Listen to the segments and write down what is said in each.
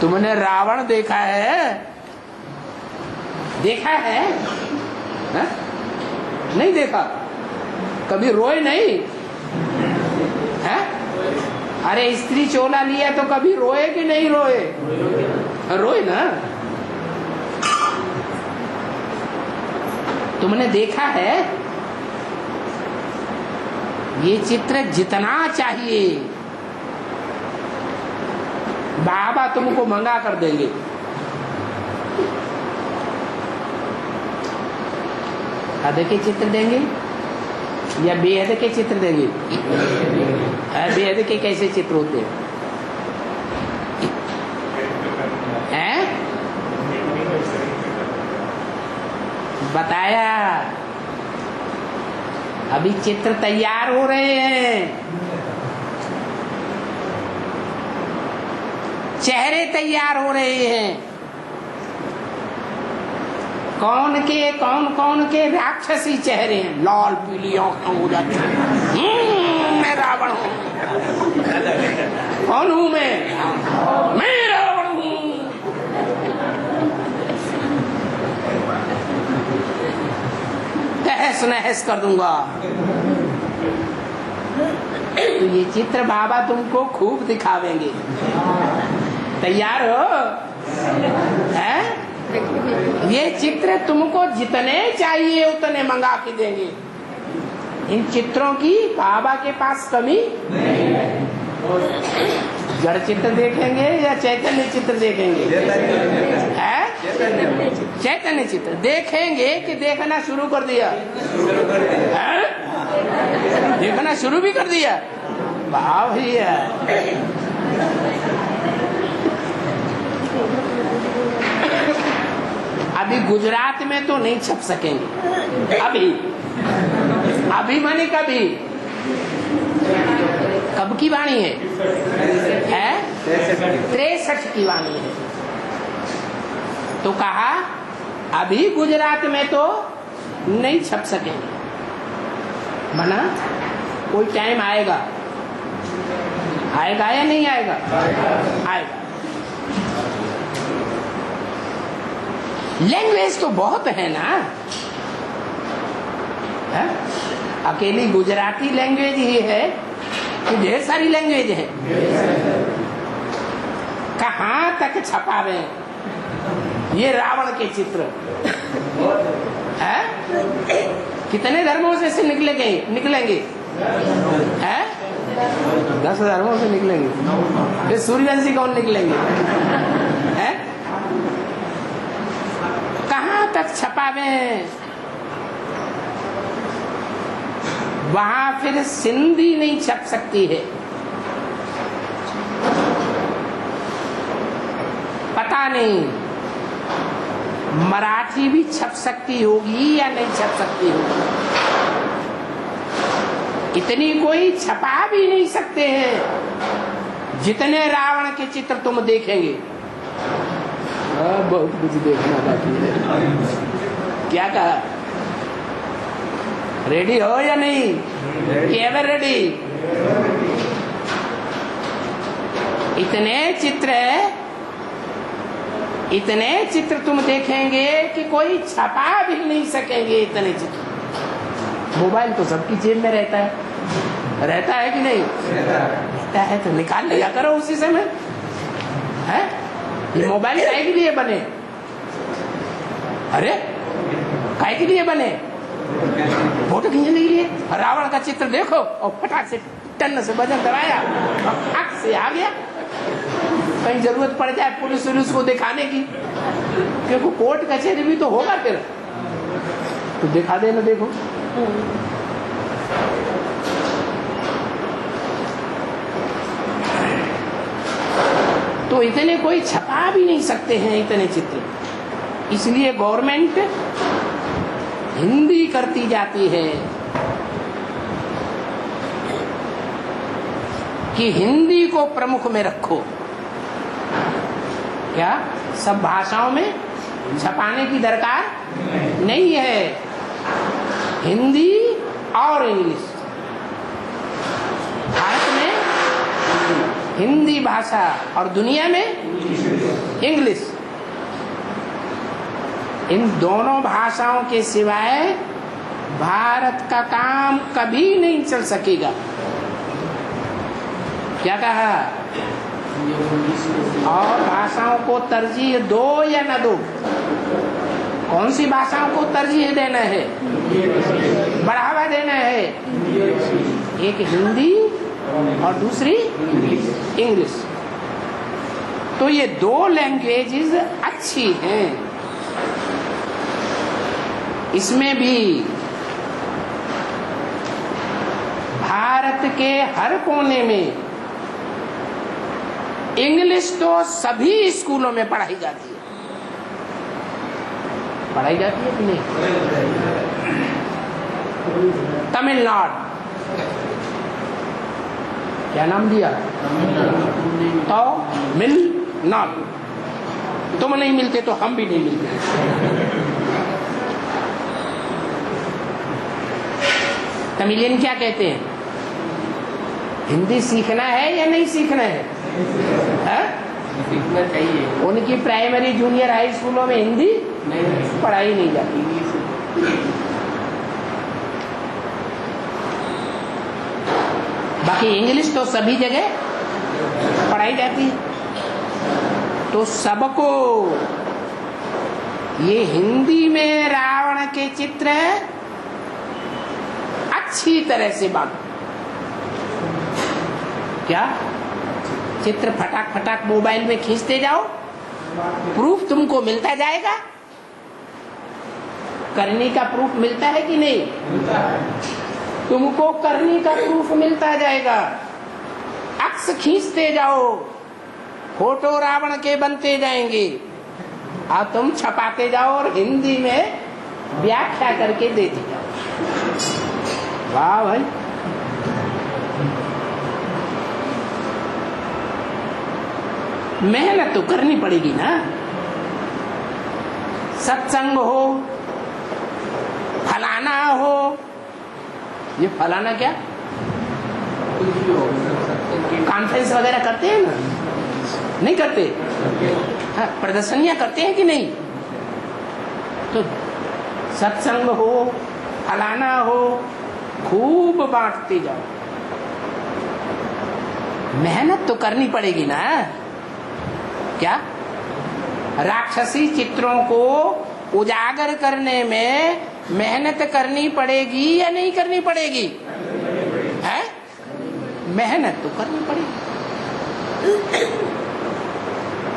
तुमने रावण देखा है? देखा है? हा? नहीं देखा? कभी रोए नहीं? है? अरे स्त्री चोला लिया तो कभी रोए कि नहीं रोए? रोए ना। तुमने देखा है? ये चित्र जितना चाहिए बाबा तुमको मंगा कर देंगे। हद के चित्र देंगे या बेहद के चित्र देंगे? बेहद के कैसे चित्र होते हैं? बताया, अभी चित्र तैयार हो रहे हैं, चेहरे तैयार हो रहे हैं। कौन के राक्षसी चेहरे हैं, लाल पीली आंखें हो जाती हैं। मैं रावण हूं। कौन हूं मैं रावण हूं। तहस नहस कर दूंगा। तो ये चित्र बाबा तुमको खूब दिखावेंगे। तैयार हो? हैं? ये चित्र तुमको जितने चाहिए उतने मंगा के देंगे। इन चित्रों की बाबा के पास कमी नहीं है। जड़ चित्र देखेंगे या चैतन्य चित्र देखेंगे? चैतन्य चित्र देखेंगे कि देखना शुरू कर दिया? देखना शुरू भी कर दिया? वाह भैया। अभी गुजरात में तो नहीं छप सकेंगे। अभी माने कभी? कब की वाणी है? 63 की वाणी है। तो कहा अभी गुजरात में तो नहीं छप सकेंगे, बना कोई टाइम आएगा। आएगा या नहीं आएगा? आएगा। लैंग्वेज तो बहुत है ना। है? अकेली गुजराती लैंग्वेज ही है कि ढेर सारी लैंग्वेज है? कहां तक छपावे ये रावण के चित्र? है? कितने धर्मों से निकलेंगे? है? 10 धर्मों से निकलेंगे। फिर सूर्यवंशी कौन निकलेंगे? है? कहां तक छपावे? वहां फिर सिंधी नहीं छप सकती है। पता नहीं मराठी भी छप सकती होगी या नहीं छप सकती होगी। इतनी कोई छपा भी नहीं सकते हैं जितने रावण के चित्र तुम देखेंगे। बहुत कुछ देखना बाकी है। क्या कहा? रेडी हो या नहीं? Ever ready? इतने चित्र तुम देखेंगे कि कोई छपा भी नहीं सकेंगे। इतने चित्र। मोबाइल तो सबकी जेब में रहता है कि नहीं? रहता है तो निकाल लिया करो उसी समय। है? ये मोबाइल काहे के लिए बने? अरे काहे के लिए बने? फोटो खींचने के लिए। रावण का चित्र देखो और फटाक से टन से बटन दबाया और फट से आ गया। कहीं जरूरत पड़ जाए पुलिस को दिखाने की, क्योंकि कोर्ट कचहरी भी तो होगा फिर, तो दिखा देना। देखो तो इतने कोई छपा भी नहीं सकते हैं इतने चित्र। इसलिए गवर्नमेंट हिंदी करती जाती है कि हिंदी को प्रमुख में रखो। क्या सब भाषाओं में छपाने की दरकार नहीं है? हिंदी और इंग्लिश। भारत में हिंदी भाषा और दुनिया में इंग्लिश। इन दोनों भाषाओं के सिवाय भारत का काम कभी नहीं चल सकेगा। क्या कहा? और भाषाओं को तरजीह दो या न दो? कौन सी भाषाओं को तरजीह देना है, बढ़ावा देना है? एक हिंदी और दूसरी इंग्लिश। तो ये दो लैंग्वेजेस अच्छी हैं। इसमें भी भारत के हर कोने में इंग्लिश तो सभी स्कूलों में पढ़ाई जाती है। पढ़ाई जाती है कि नहीं? तमिलनाडु, क्या नाम दिया? तो मिलनाडु। तुम नहीं मिलते तो हम भी नहीं मिलते। तमिलियन क्या कहते हैं? हिंदी सीखना है या नहीं सीखना है? सीखना चाहिए। उनकी प्राइमरी जूनियर हाई स्कूलों में हिंदी नहीं, पढ़ाई नहीं जाती। बाकी इंग्लिश तो सभी जगह पढ़ाई जाती है। तो सबको ये हिंदी में रावण के चित्र अच्छी तरह से बांधो। क्या चित्र फटाक फटाक मोबाइल में खींचते जाओ, प्रूफ तुमको मिलता जाएगा। करनी का प्रूफ मिलता है कि नहीं? मिलता है। तुमको करनी का प्रूफ मिलता जाएगा। अक्स खींचते जाओ, फोटो रावण के बनते जाएंगे। अब तुम छपाते जाओ और हिंदी में व्याख्या करके देते जाओ। वाह भाई, मेहनत तो करनी पड़ेगी ना। सत्संग हो, फलाना हो। ये फलाना क्या? कॉन्फ्रेंस वगैरह करते हैं ना? नहीं करते? हाँ, प्रदर्शनियां करते हैं कि नहीं? तो सत्संग हो, फलाना हो, खूब बांटते जाओ। मेहनत तो करनी पड़ेगी ना। क्या राक्षसी चित्रों को उजागर करने में मेहनत करनी पड़ेगी या नहीं करनी पड़ेगी? है? मेहनत तो करनी पड़ेगी।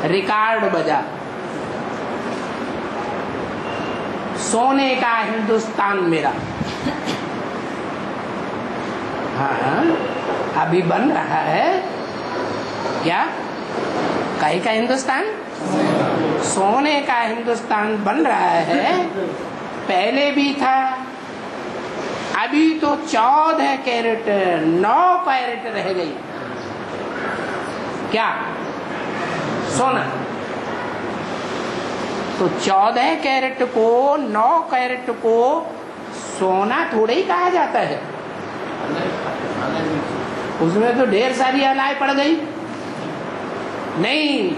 रिकॉर्ड बजा, सोने का हिंदुस्तान मेरा। हाँ, अभी बन रहा है। क्या? काहे का हिंदुस्तान? सोने का हिंदुस्तान बन रहा है। पहले भी था, अभी तो 14 कैरेट 9 कैरेट रह गई। क्या? सोना। तो 14 कैरेट को 9 कैरेट को सोना थोड़े ही कहा जाता है। उसमें तो ढेर सारी अलाई पड़ गई। नहीं,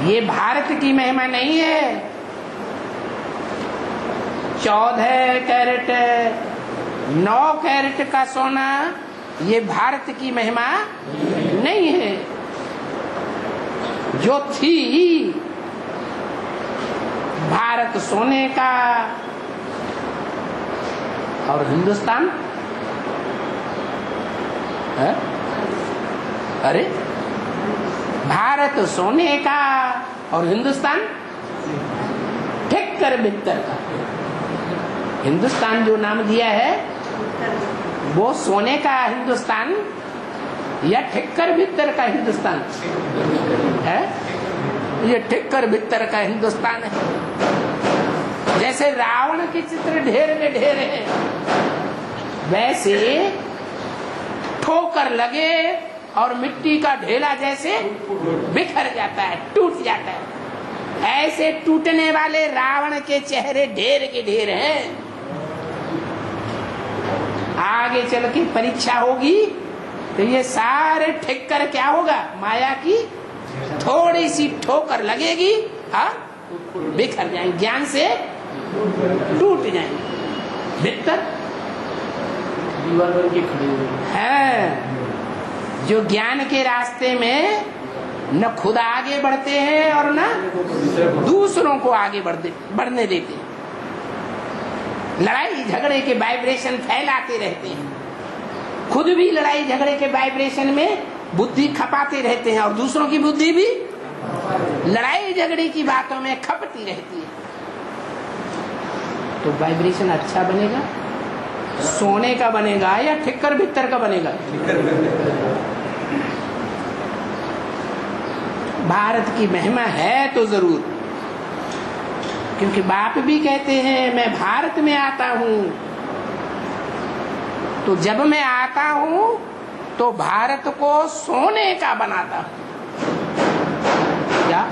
ये भारत की महिमा नहीं है। 14 कैरेट 9 कैरेट का सोना ये भारत की महिमा नहीं है। जो थी भारत सोने का और हिंदुस्तान है? अरे, भारत सोने का और हिंदुस्तान ठेक्कर बित्तर का। हिंदुस्तान जो नाम दिया है वो सोने का हिंदुस्तान या ठेक्कर बित्तर का हिंदुस्तान है? ये ठेक्कर बित्तर का हिंदुस्तान है। जैसे रावण के चित्र ढेर में ढेर हैं, वैसे ठोकर लगे और मिट्टी का ढेला जैसे बिखर जाता है, टूट जाता है। ऐसे टूटने वाले रावण के चेहरे ढेर के ढेर हैं। आगे चल के परीक्षा होगी तो ये सारे ठेक्कर क्या होगा? माया की थोड़ी सी ठोकर लगेगी, हाँ, बिखर जाएंगे, ज्ञान से टूट जाएंगे, भीतर दीवार बन के खड़ी हुई है। जो ज्ञान के रास्ते में न खुद आगे बढ़ते हैं और न दूसरों को आगे बढ़ने देते हैं, लड़ाई झगड़े के वाइब्रेशन फैलाते रहते हैं, खुद भी लड़ाई झगड़े के वाइब्रेशन में बुद्धि खपाते रहते हैं और दूसरों की बुद्धि भी लड़ाई झगड़े की बातों में खपती रहती है। तो वाइब्रेशन अच्छा बनेगा, सोने का बनेगा या ठिक्कर भित्तर का बनेगा? भारत की महिमा है तो जरूर, क्योंकि बाप भी कहते हैं मैं भारत में आता हूं, तो जब मैं आता हूं तो भारत को सोने का बनाता हूं। क्या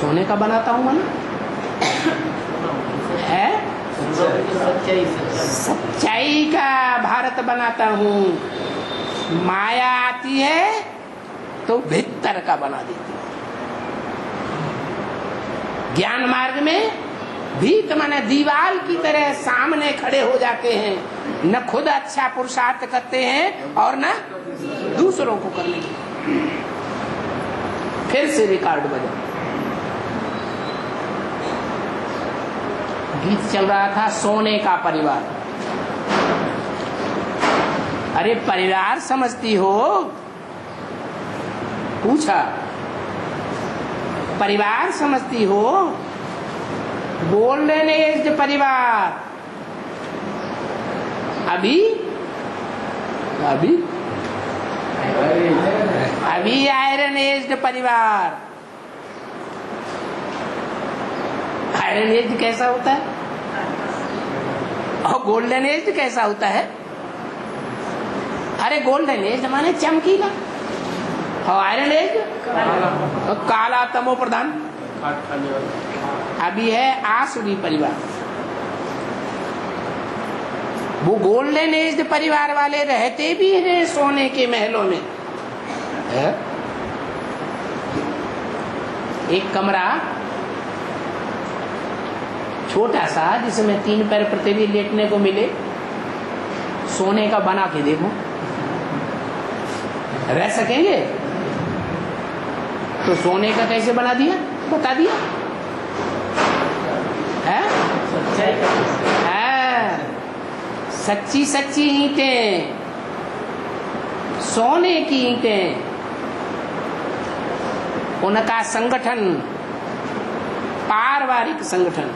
सोने का बनाता हूं? मन है सच्चाई का भारत बनाता हूं। माया आती है तो भीतर का बना देती है। ज्ञान मार्ग में भीत माने दीवार की तरह सामने खड़े हो जाते हैं, न खुद अच्छा पुरुषार्थ करते हैं और न दूसरों को करने की। फिर से रिकॉर्ड बजा, गीत चल रहा था सोने का परिवार। अरे परिवार समझती हो? पूछा, परिवार समझती हो? गोल्डन एज परिवार, अभी अभी अभी आयरन एज परिवार। आयरन एज कैसा होता है और गोल्डन एज कैसा होता है? अरे गोल्डन एज माने चमकीला और आयरन एज काला तमो प्रधान। अभी है आसुरी परिवार। वो गोल्डन एज परिवार वाले रहते भी हैं सोने के महलों में है? एक कमरा छोटा सा जिसमें 3 पैर पृथ्वी लेटने को मिले, सोने का बना के देखो, रह सकेंगे? तो सोने का कैसे बना दिया, बता दिया है? सच्ची सच्ची ईंटें, सोने की ईंटें, उनका संगठन पारिवारिक संगठन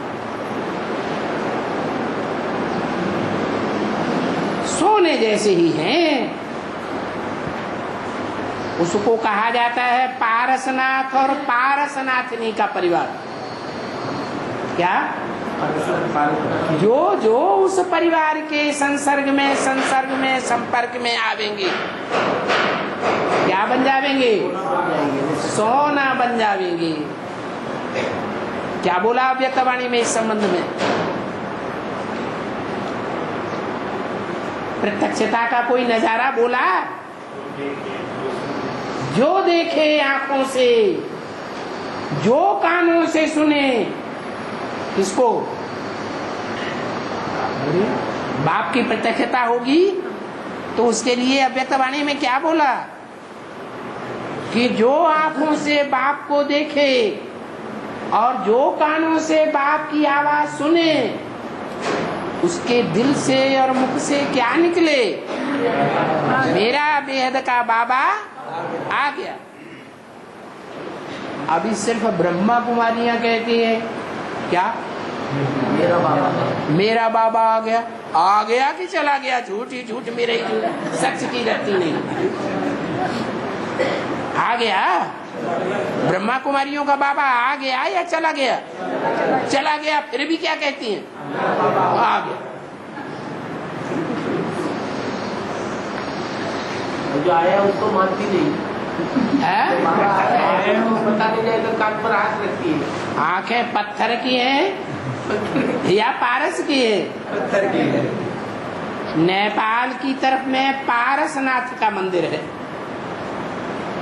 सोने जैसे ही हैं। उसको कहा जाता है पारसनाथ और पारसनाथनी का परिवार। क्या? जो जो उस परिवार के संसर्ग में संपर्क में आवेंगे, क्या बन जावेंगे? सोना बन जावेंगे। क्या बोला व्यक्तवाणी में इस संबंध में? प्रत्यक्षता का कोई नजारा बोला? जो देखे आंखों से, जो कानों से सुने, इसको बाप की प्रत्यक्षता होगी तो उसके लिए अव्यक्तवाणी में क्या बोला कि जो आंखों से बाप को देखे और जो कानों से बाप की आवाज सुने, उसके दिल से और मुख से क्या निकले? मेरा बेहद का बाबा आ गया। अभी सिर्फ ब्रह्मा कुमारियां कहती हैं क्या? मेरा बाबा आ गया कि चला गया? झूठ ही झूठ, मेरा ही झूठ, सच की रत्ती नहीं। आ गया? ब्रह्मा कुमारियों का बाबा आ गया या चला गया? चला गया। फिर भी क्या कहती हैं? आ गया। जो आया उसको मानती नहीं है? पता नहीं जाएगा, कान पर हाथ रखती है। आंखें पत्थर की हैं या पारस की है? पत्थर की है। नेपाल की तरफ में पारसनाथ का मंदिर है।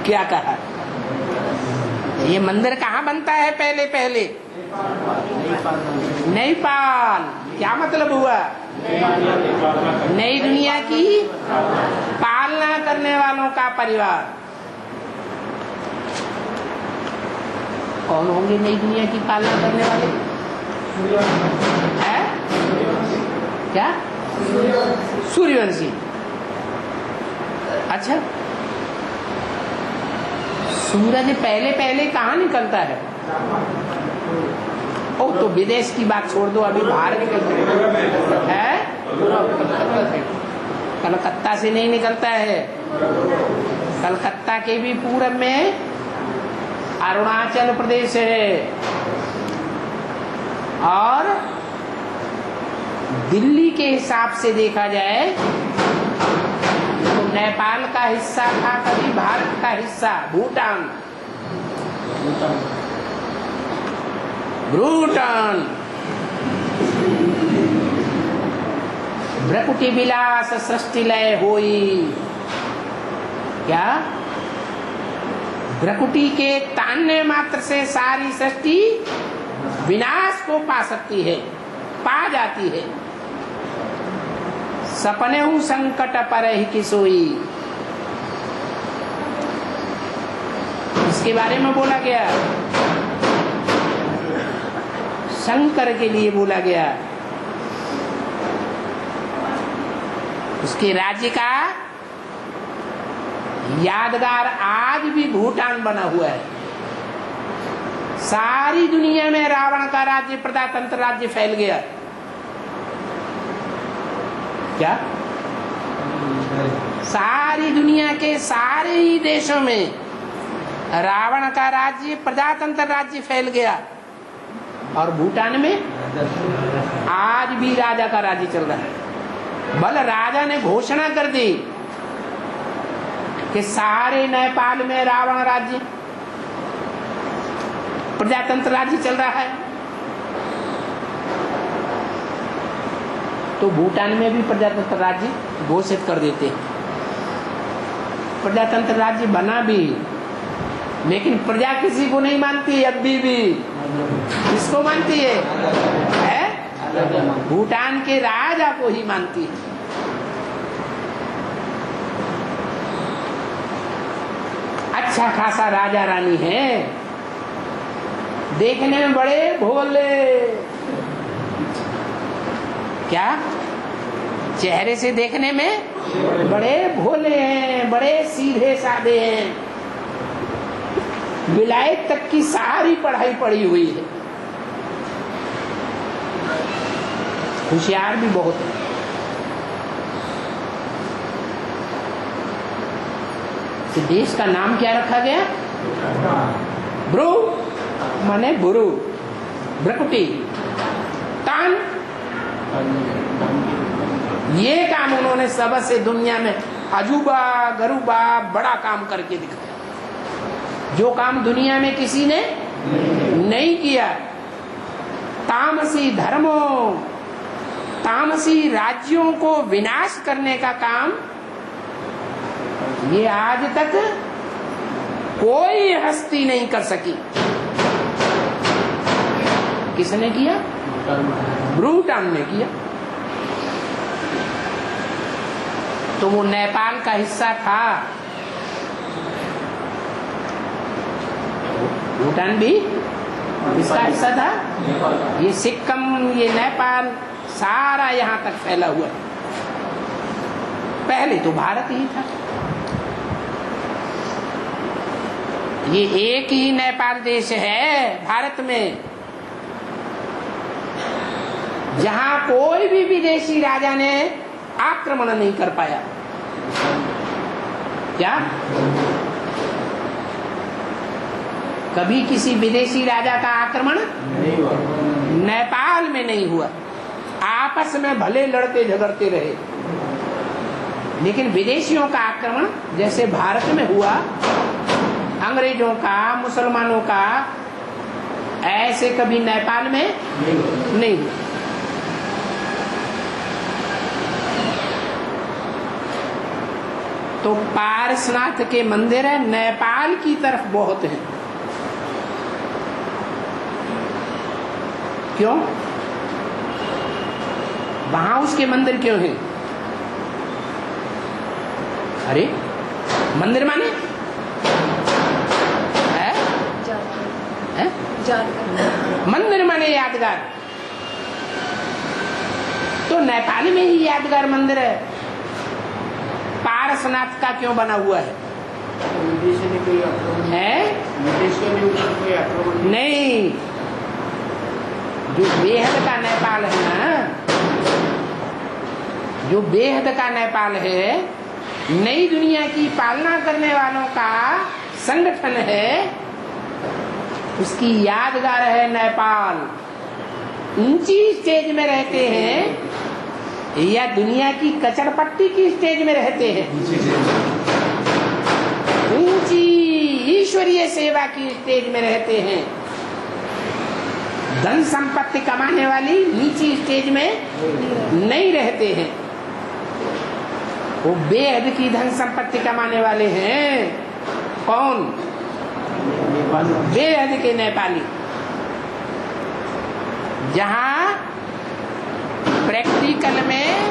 क्या कहा? ये मंदिर कहाँ बनता है पहले पहले? नेपाल। क्या मतलब हुआ? नई दुनिया की पालना करने वालों का परिवार। कौन होंगे नई दुनिया की पालना करने वाले? है क्या? सूर्यवंशी। अच्छा, सूरज पहले पहले कहाँ निकलता है? ओ तो विदेश की बात छोड़ दो, अभी बाहर निकलते है। कलकत्ता से नहीं निकलता है। कलकत्ता के भी पूरब में अरुणाचल प्रदेश है, और दिल्ली के हिसाब से देखा जाए तो नेपाल का हिस्सा था कभी भारत का हिस्सा, भूटान। भ्रकुटी विलास सृष्टि लय होई। क्या? भ्रकुटी के तानने मात्र से सारी सृष्टि विनाश को पा सकती है, पा जाती है। सपने हूँ संकट पर ही की सोई, इसके बारे में बोला गया। शंकर के लिए बोला गया। उसके राज्य का यादगार आज भी भूटान बना हुआ है। सारी दुनिया में रावण का राज्य, प्रजातंत्र राज्य फैल गया। क्या? सारी दुनिया के सारे ही देशों में रावण का राज्य, प्रजातंत्र राज्य फैल गया। और भूटान में आज भी राजा का राज्य चल रहा है। बल राजा ने घोषणा कर दी कि सारे नेपाल में रावण राज्य, प्रजातंत्र राज्य चल रहा है, तो भूटान में भी प्रजातंत्र राज्य घोषित कर देते हैं। प्रजातंत्र राज्य बना भी, लेकिन प्रजा किसी को नहीं मानती है अभी भी। किसको मानती है? भूटान के राजा को ही मानती है। अच्छा खासा राजा रानी है, देखने में बड़े भोले। क्या? चेहरे से देखने में बड़े भोले हैं, बड़े सीधे साधे हैं। विलायत तक की सारी पढ़ाई पड़ी हुई है। होशियार भी बहुत है। इस देश का नाम क्या रखा गया? ब्रू माने बुरु, भ्रकुटी, तान। ये काम उन्होंने सबसे दुनिया में अजूबा गरूबा बड़ा काम करके दिखाया, जो काम दुनिया में किसी ने नहीं किया। तामसी धर्मों, तामसी राज्यों को विनाश करने का काम ये आज तक कोई हस्ती नहीं कर सकी। किसने किया? भूटान ने किया। तो वो नेपाल का हिस्सा था, भूटान भी इसका हिस्सा था। ये सिक्किम, ये नेपाल सारा यहाँ तक फैला हुआ। पहले तो भारत ही था। ये एक ही नेपाल देश है भारत में, जहां कोई भी विदेशी राजा ने आक्रमण नहीं कर पाया। क्या? कभी किसी विदेशी राजा का आक्रमण नेपाल में नहीं हुआ। आपस में भले लड़ते झगड़ते रहे, लेकिन विदेशियों का आक्रमण जैसे भारत में हुआ, अंग्रेजों का, मुसलमानों का, ऐसे कभी नेपाल में नहीं हुआ। तो पारसनाथ के मंदिर है नेपाल की तरफ बहुत है। क्यों? वहां उसके मंदिर क्यों है? अरे मंदिर माने है? मंदिर माने यादगार। तो नेपाल में ही यादगार मंदिर है, पारसनाथ का क्यों बना हुआ है? नहीं, जो बेहद का नेपाल है ना, जो बेहद का नेपाल है, नई दुनिया की पालना करने वालों का संगठन है, उसकी यादगार है नेपाल। ऊंची स्टेज में रहते हैं या दुनिया की कचड़पट्टी की स्टेज में रहते हैं? ऊंची ईश्वरीय सेवा की स्टेज में रहते हैं। धन संपत्ति कमाने वाली नीची स्टेज में नहीं रहते हैं। वो बेहद की धन संपत्ति कमाने वाले हैं। कौन? बेहद के नेपाली, जहां प्रैक्टिकल में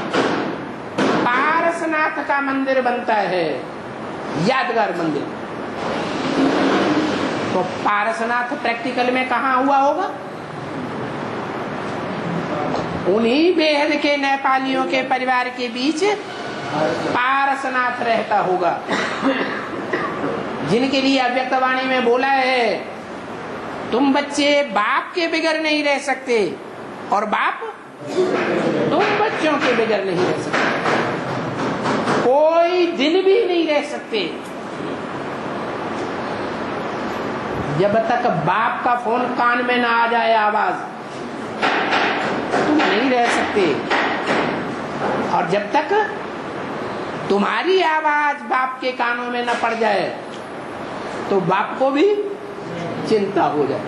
पारसनाथ का मंदिर बनता है, यादगार मंदिर। तो पारसनाथ प्रैक्टिकल में कहाँ हुआ होगा? उन्हीं बेहद के नेपालियों के परिवार के बीच पारसनाथ रहता होगा, जिनके लिए अव्यक्तवाणी में बोला है, तुम बच्चे बाप के बगैर नहीं रह सकते और बाप तुम बच्चों के बगैर नहीं रह सकते, कोई दिन भी नहीं रह सकते। जब तक बाप का फोन कान में ना आ जाए आवाज, तुम नहीं रह सकते। और जब तक तुम्हारी आवाज बाप के कानों में न पड़ जाए, तो बाप को भी चिंता हो जाए।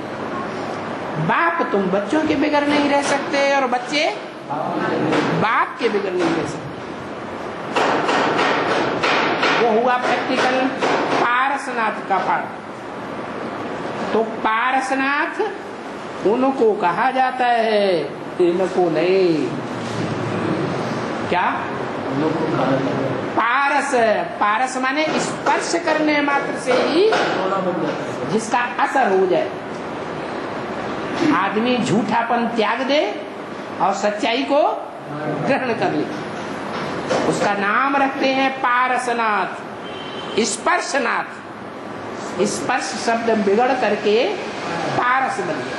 बाप तुम बच्चों के बगैर नहीं रह सकते और बच्चे बाप के बगैर नहीं रह सकते। वो हुआ प्रैक्टिकल पारसनाथ का पाठ। तो पारसनाथ उनको कहा जाता है, इनको नहीं। क्या? पारस, पारस माने स्पर्श करने मात्र से ही जिसका असर हो जाए। आदमी झूठापन त्याग दे और सच्चाई को ग्रहण कर ले, उसका नाम रखते हैं पारसनाथ, स्पर्शनाथ। स्पर्श शब्द बिगड़ करके पारस बन गया।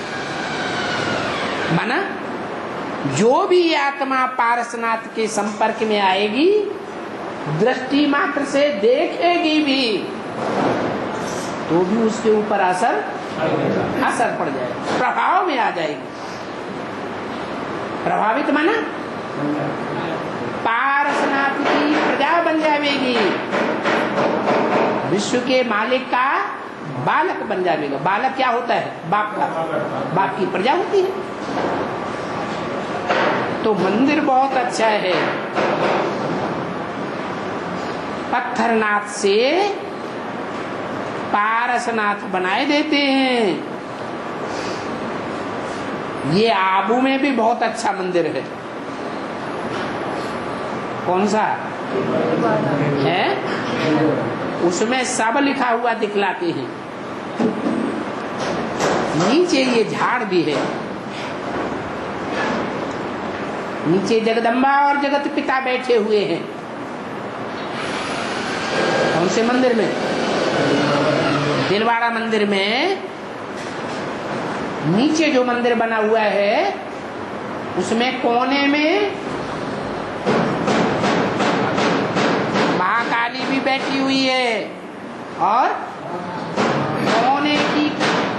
माना जो भी आत्मा पारसनाथ के संपर्क में आएगी, दृष्टि मात्र से देखेगी भी, तो भी उसके ऊपर असर पड़ जाएगा, प्रभाव में आ जाएगी। प्रभावित माना पारसनाथ की प्रजा बन जाएगी, विश्व के मालिक का बालक बन जाएगा। बालक क्या होता है? बाप का, बाप की प्रजा होती है। तो मंदिर बहुत अच्छा है। पत्थरनाथ से पारसनाथ बनाए देते हैं। ये आबू में भी बहुत अच्छा मंदिर है। कौन सा है? उसमें सब लिखा हुआ दिखलाते हैं। नीचे ये झाड़ भी है, नीचे जगदम्बा और जगत पिता बैठे हुए हैं। कौन से मंदिर में? दिलवाड़ा मंदिर में नीचे जो मंदिर बना हुआ है, उसमें कोने में महाकाली भी बैठी हुई है और कोने की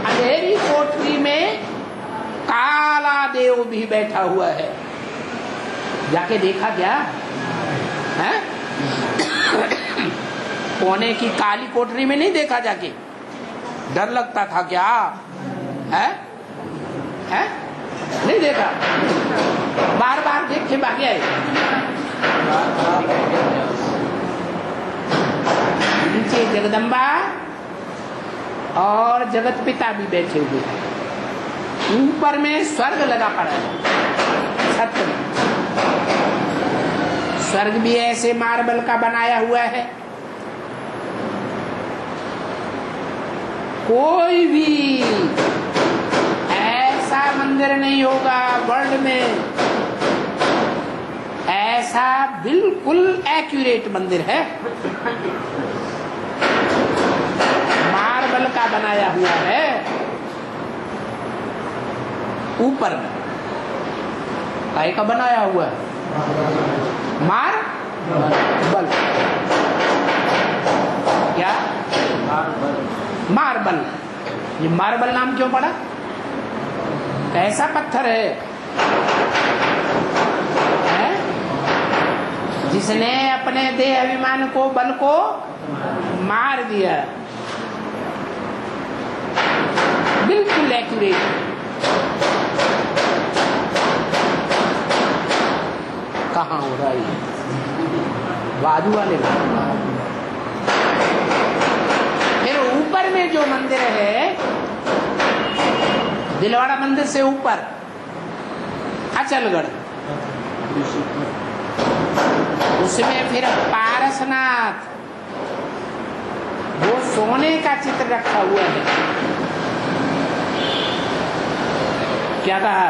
अंधेरी कोठरी में काला देव भी बैठा हुआ है। जाके देखा क्या है? कोने की काली कोठरी में नहीं देखा जाके? डर लगता था क्या? है? नहीं देखा? बार बार देख के भाग आए। नीचे जगदम्बा और जगत पिता भी बैठे हुए हैं। ऊपर में स्वर्ग लगा पड़ा है, छत में। स्वर्ग भी ऐसे मार्बल का बनाया हुआ है। कोई भी ऐसा मंदिर नहीं होगा वर्ल्ड में, ऐसा बिल्कुल एक्यूरेट मंदिर है, मार्बल का बनाया हुआ है। ऊपर में काय का बनाया हुआ है? मार्बल। क्या? मार्बल। ये मार्बल नाम क्यों पड़ा? कैसा पत्थर है? जिसने अपने देह अभिमान को, बल को मार दिया। बिल्कुल एक्यूरेट। कहाँ हो रहा है? बाजू वाले में। फिर ऊपर में जो मंदिर है, दिलवाड़ा मंदिर से ऊपर अचलगढ़, उसमें फिर पारसनाथ, वो सोने का चित्र रखा हुआ है। क्या कहा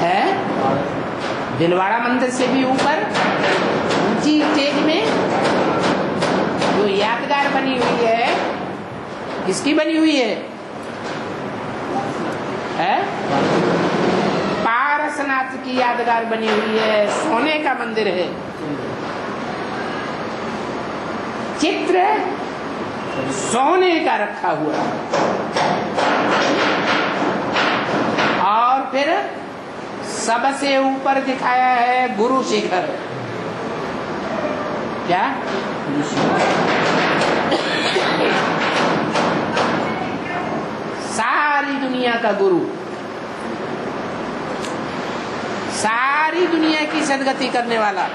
है? दिलवाड़ा मंदिर से भी ऊपर ऊंची स्टेज में जो यादगार बनी हुई है, किसकी बनी हुई है? पारसनाथ की यादगार बनी हुई है, सोने का मंदिर है। चित्र सोने का रखा हुआ और फिर सबसे ऊपर दिखाया है गुरु शिखर। क्या? सारी दुनिया का गुरु, सारी दुनिया की सदगति करने वाला।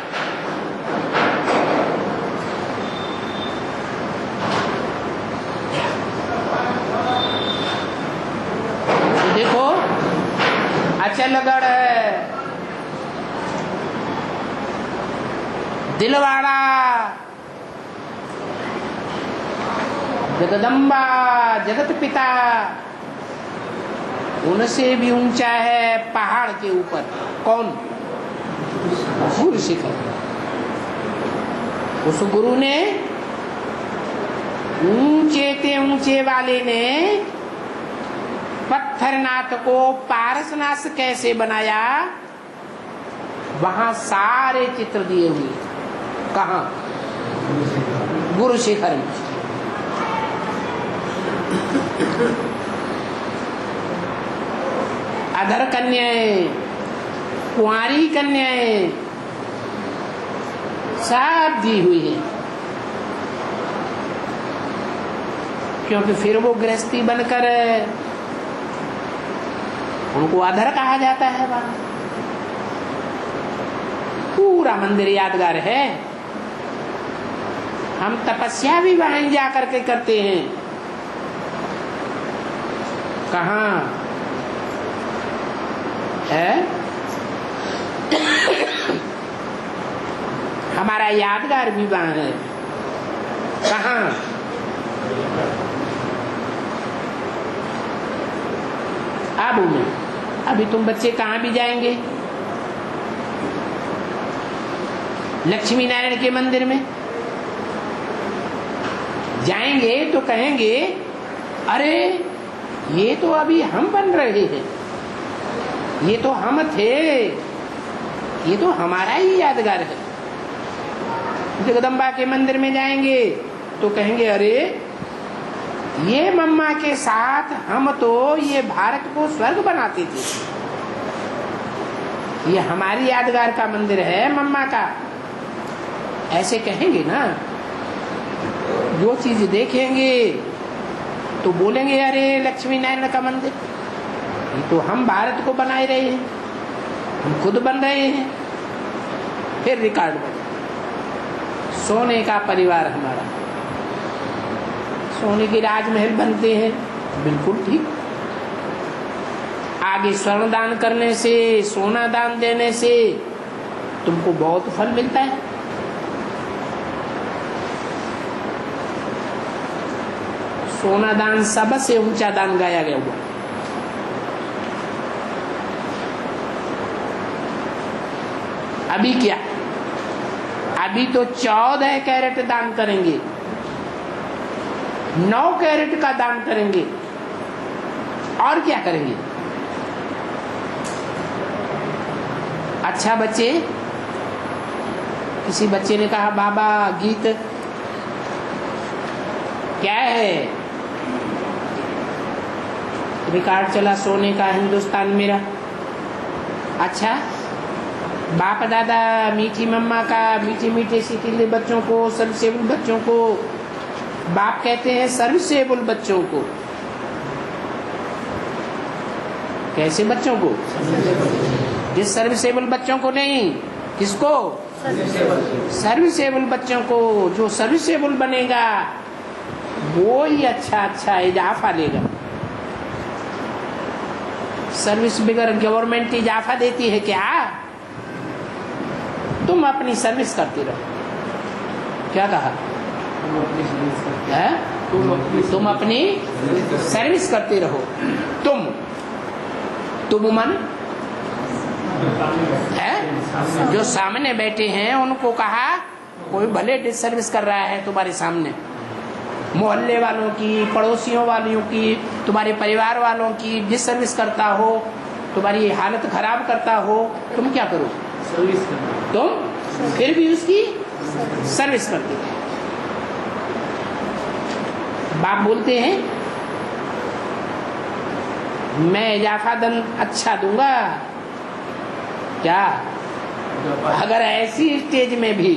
देखो अचलगढ़ है, दिलवाड़ा, जगदम्बा, जगत पिता, उनसे भी ऊंचा है पहाड़ के ऊपर। कौन? गुरु शिखर। उस गुरु ने, ऊंचे वाले ने पत्थरनाथ को पारसनाथ कैसे बनाया, वहां सारे चित्र दिए हुए। कहाँ? गुरु शिखर में। अधर कन्याएं, कुंवारी कन्याएं सब दी हुई है, क्योंकि फिर वो गृहस्थी बनकर, उनको अधर कहा जाता है। वहां पूरा मंदिर यादगार है। हम तपस्या भी वहां जा करके करते हैं। कहाँ है? हमारा यादगार भी वहां है। कहाँ? आबू में। अभी तुम बच्चे कहाँ भी जाएंगे, लक्ष्मी नारायण के मंदिर में जाएंगे तो कहेंगे, अरे ये तो अभी हम बन रहे हैं, ये तो हम थे, ये तो हमारा ही यादगार है। जगदम्बा के मंदिर में जाएंगे तो कहेंगे, अरे ये मम्मा के साथ हम तो ये भारत को स्वर्ग बनाते थे, ये हमारी यादगार का मंदिर है मम्मा का। ऐसे कहेंगे ना। जो चीज देखेंगे तो बोलेंगे, अरे लक्ष्मी नारायण का मंदिर, ये तो हम भारत को बनाए रहे हैं, हम खुद बन रहे हैं। फिर रिकॉर्ड बने, सोने का परिवार हमारा, सोने के राजमहल बनते हैं। बिल्कुल ठीक। आगे स्वर्ण दान करने से, सोना दान देने से तुमको बहुत फल मिलता है। सोना दान सबसे ऊंचा दान गाया गया हुआ। अभी क्या, अभी तो 14 कैरेट दान करेंगे, 9 कैरेट का दान करेंगे, और क्या करेंगे। अच्छा बच्चे, किसी बच्चे ने कहा बाबा गीत क्या है, रिकॉर्ड चला सोने का हिंदुस्तान मेरा। अच्छा, बाप दादा मीठी मम्मा का मीठे मीठे सिखिले बच्चों को, सर्विसेबल बच्चों को बाप कहते हैं, सर्विसेबल बच्चों को। कैसे बच्चों को? जिस सर्विसेबल बच्चों को नहीं, किसको? सर्विसेबल बच्चों को। जो सर्विसेबल बनेगा वो ही अच्छा इजाफा लेगा। सर्विस बगैर गवर्नमेंट इजाफा देती है क्या? तुम अपनी सर्विस करते रहो। क्या कहा? तुम अपनी सर्विस करते रहो। तुम मन है जो सामने बैठे हैं उनको कहा, कोई भले डिसर्विस कर रहा है तुम्हारे सामने, मोहल्ले वालों की, पड़ोसियों वालों की, तुम्हारे परिवार वालों की डिसर्विस करता हो, तुम्हारी हालत खराब करता हो, तुम क्या करो? सर्विस करो। तुम फिर भी उसकी सर्विस करते हो। बाप बोलते हैं मैं इजाफा दन अच्छा दूंगा। क्या? अगर ऐसी स्टेज में भी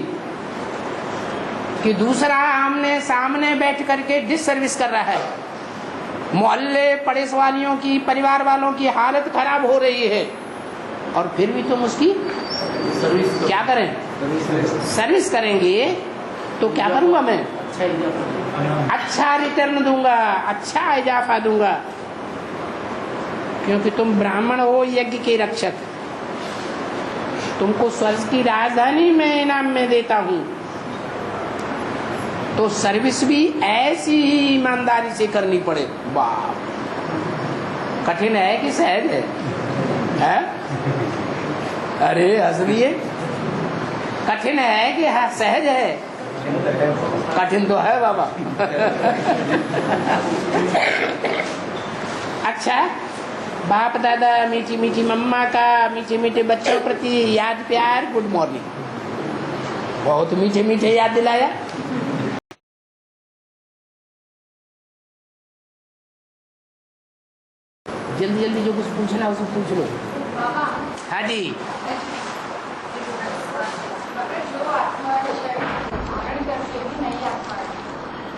कि दूसरा आमने सामने बैठ करके डिसर्विस कर रहा है, मोहल्ले पड़ोस वालियों की, परिवार वालों की हालत खराब हो रही है, और फिर भी तुम उसकी सर्विस क्या करें? सर्विस करेंगे तो क्या करूंगा मैं? अच्छा रिटर्न दूंगा, अच्छा इजाफा दूंगा, क्योंकि तुम ब्राह्मण हो, यज्ञ के रक्षक। तुमको स्वर्ग की राजधानी मैं इनाम में देता हूं, तो सर्विस भी ऐसी ही ईमानदारी से करनी पड़े। वाह, कठिन है कि सहज है? अरे हंस लिए। कठिन है कि सहज है? कठिन तो है बाबा। अच्छा, बाप दादा मीठी मीठी मम्मा का मीठे मीठे बच्चों प्रति याद प्यार, गुड मॉर्निंग, बहुत मीठे मीठे याद दिलाया। जल्दी जल्दी जो कुछ पूछना उसे पूछ लो। हाँ जी।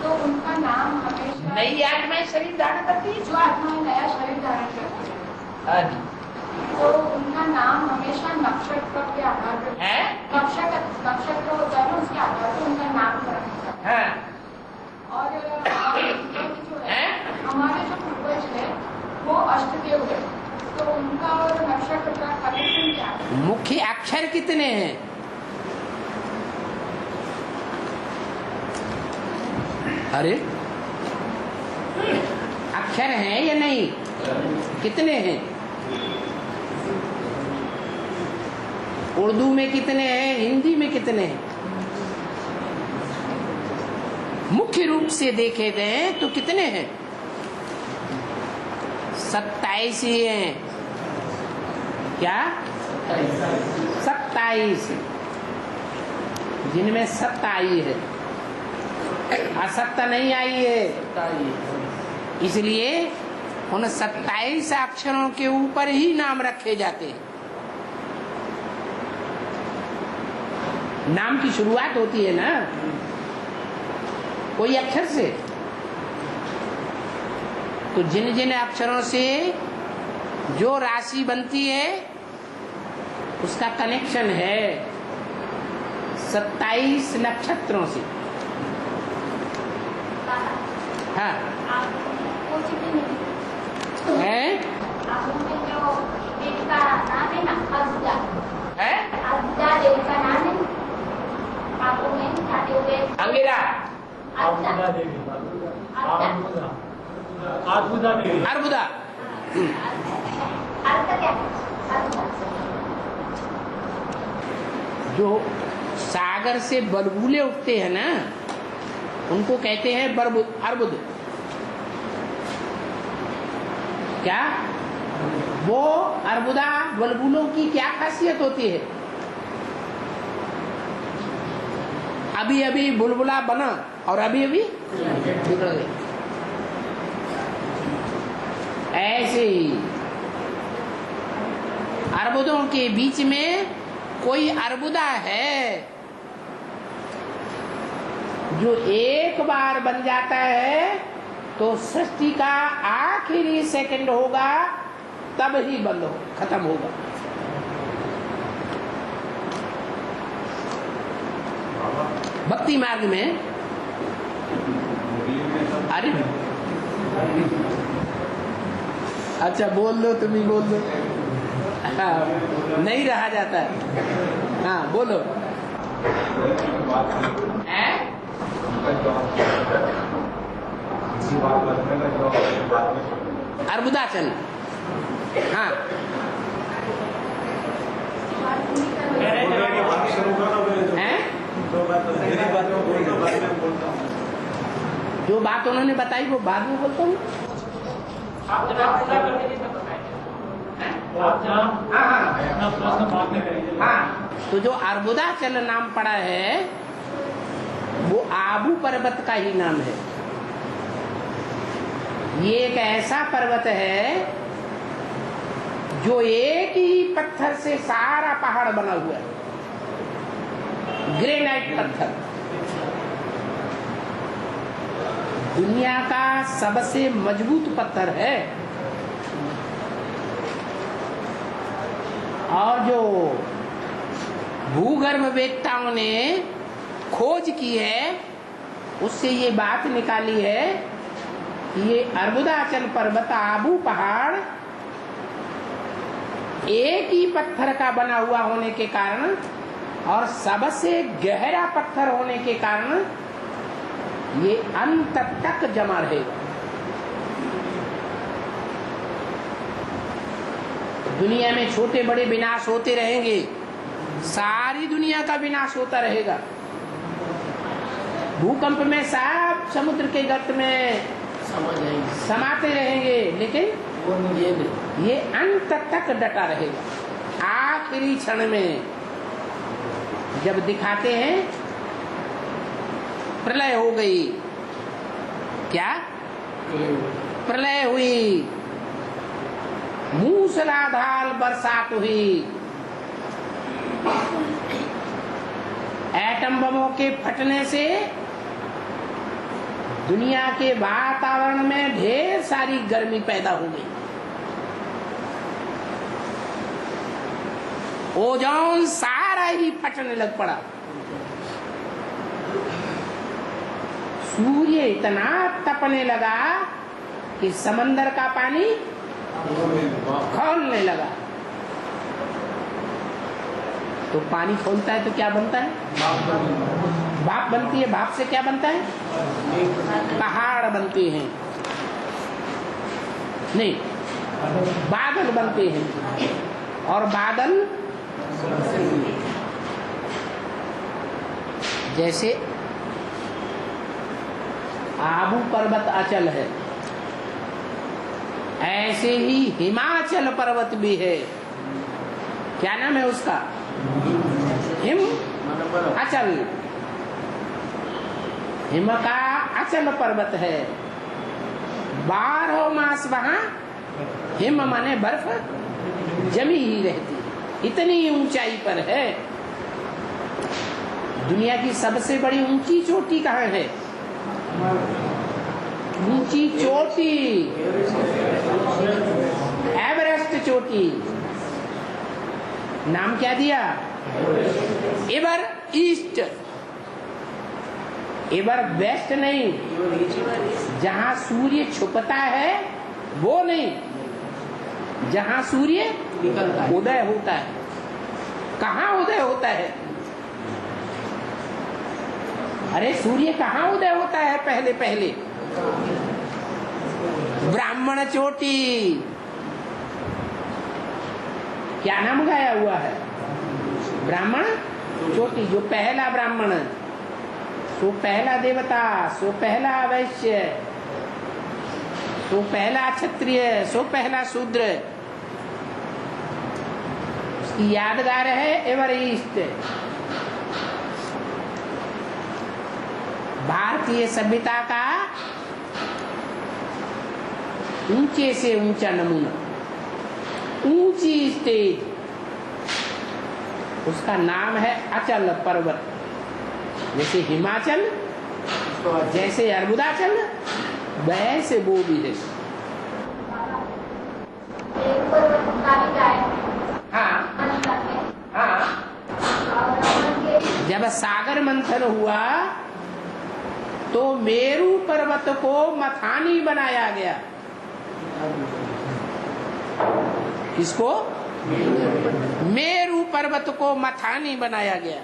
तो उनका नाम हमेशा नई आत्मा शरीर धारण करती है, जो आत्मा नया शरीर धारण करती है, हाँ जी, तो उनका नाम हमेशा नक्षत्र के आधार पर है। नक्षत्र होता है ना, उसके आधार पर उनका नामकरण होता है। हाँ। और जो है हमारे जो पूर्वज है वो अष्टदेव है, तो उनका और नक्षत्र का कनेक्शन क्या है? मुख्य अक्षर कितने हैं? अरे अक्षर हैं या नहीं? कितने हैं? उर्दू में कितने हैं? हिंदी में कितने हैं? मुख्य रूप से देखे गए तो कितने हैं? 27 ही हैं। क्या? 27, जिनमें सत्ता आई है, असत्ता नहीं आई है। इसलिए उन 27 अक्षरों के ऊपर ही नाम रखे जाते हैं। नाम की शुरुआत होती है ना कोई अक्षर से, तो जिन जिन अक्षरों से जो राशि बनती है उसका कनेक्शन है 27 नक्षत्रों से। हाँ, आप है मालूम में जो देवी का नाम है ना, अजदा है अजदा देवी का नाम है। आपको में जाते हुए अंगिरा, अजदा देवी, अजदा अर्बुदा देवी, अर्बुदा। अर्थ क्या है? अजदा जो सागर से बलबूले उठते हैं ना, उनको कहते हैं अर्बुद। क्या वो अर्बुदा बलबूलों की क्या खासियत होती है? अभी अभी बुलबुला बना और अभी अभी बिगड़ गई। ऐसे ही अर्बुदों के बीच में कोई अर्बुदा है जो एक बार बन जाता है तो सृष्टि का आखिरी सेकंड होगा तब ही बंद हो खत्म होगा। भक्ति मार्ग में अरे अच्छा बोल लो, तुम ही बोल लो। हाँ, नहीं रहा जाता है। हाँ बोलो। अर्बुदाचल। हाँ हैं? जो बात उन्होंने बताई वो बाद में बोलता हूँ। हाँ, तो जो अर्बुदाचल नाम पड़ा है वो आबू पर्वत का ही नाम है। ये एक ऐसा पर्वत है जो एक ही पत्थर से सारा पहाड़ बना हुआ है, ग्रेनाइट पत्थर। दुनिया का सबसे मजबूत पत्थर है। और जो भूगर्भ वेत्ताओं ने खोज की है उससे ये बात निकाली है कि ये अर्बुदाचल पर्वत आबू पहाड़ एक ही पत्थर का बना हुआ होने के कारण और सबसे गहरा पत्थर होने के कारण ये अंत तक जमा रहेगा। दुनिया में छोटे बड़े विनाश होते रहेंगे, सारी दुनिया का विनाश होता रहेगा। भूकंप में सब समुद्र के गर्त में समाते रहेंगे, लेकिन ये अंत तक डटा रहेगा। आखिरी क्षण में जब दिखाते हैं प्रलय हो गई, क्या प्रलय हुई, मूसलाधार बरसात हुई, एटम बमों के फटने से दुनिया के वातावरण में ढेर सारी गर्मी पैदा हो गई। ओजोन सारा ही फटने लग पड़ा। सूर्य इतना तपने लगा कि समंदर का पानी खौलने लगा। तो पानी खोलता है तो क्या बनता है? भाप बनती है। भाप से क्या बनता है? पहाड़ बनते हैं, नहीं बादल बनते हैं। और बादल जैसे आबू पर्वत अचल है, ऐसे ही हिमाचल पर्वत भी है। क्या नाम है उसका? हिम अचल। हिम का अचल पर्वत है। 12 मास वहां हिम माने बर्फ जमी ही रहती, इतनी ऊंचाई पर है। दुनिया की सबसे बड़ी ऊंची चोटी कहाँ है? ऊंची चोटी एवरेस्ट चोटी। नाम क्या दिया? एवर ईस्ट, एवर वेस्ट नहीं। जहां सूर्य छुपता है वो नहीं, जहाँ सूर्य निकलता है। उदय होता है। कहाँ उदय होता है? अरे सूर्य कहाँ उदय होता है? पहले पहले ब्राह्मण चोटी। क्या नाम गाया हुआ है? ब्राह्मण चोटी। जो पहला ब्राह्मण, सो पहला देवता, सो पहला वैश्य, सो पहला क्षत्रिय, सो पहला शूद्र। उसकी यादगार है एवरेस्ट। भारतीय सभ्यता का ऊंचे से ऊंचा नमूना, ऊंची स्टेज, उसका नाम है अचल पर्वत। जैसे हिमाचल, जैसे अर्बुदाचल, वैसे वो भी है। एक पर्वत काली गाय हाँ हाँ। जब सागर मंथन हुआ तो मेरू पर्वत को मथानी बनाया गया। किसको? मेरू पर्वत को मथानी बनाया गया।